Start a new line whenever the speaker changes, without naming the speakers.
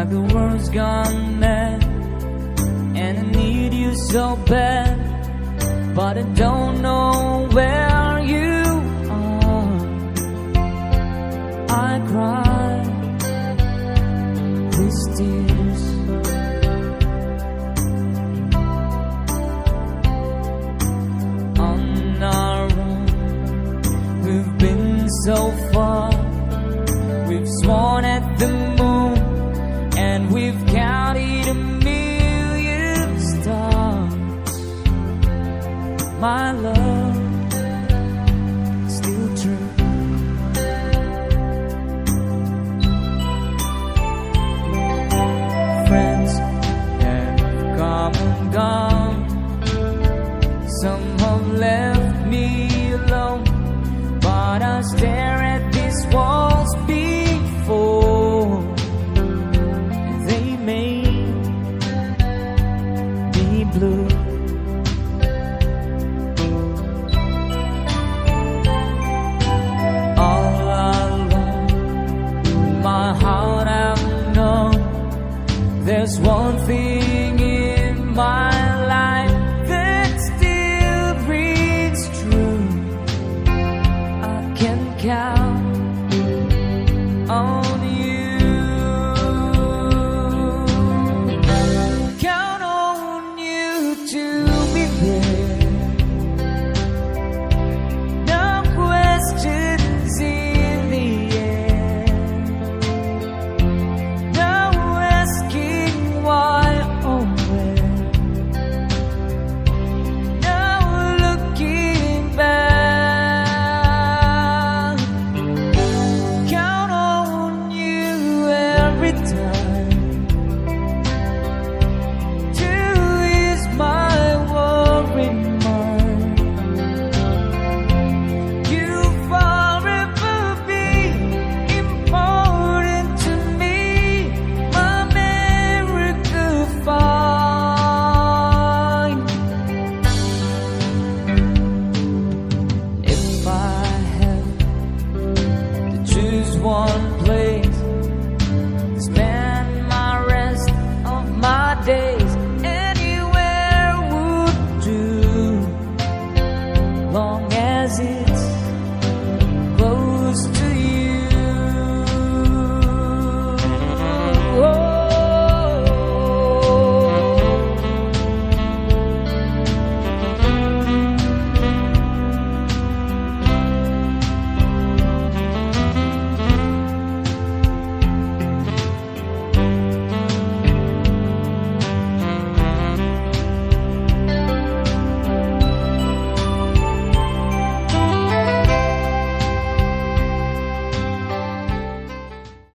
like the world's gone mad, and I need you so bad, but I don't know where you are. I cry these tears. On our own, we've been so far. We've sworn at the moon, and we've counted a million stars. My love, still true. Friends have come and gone. Some have left me alone, but I stare at these walls before they made me blue. All along, my heart I've known there's one thing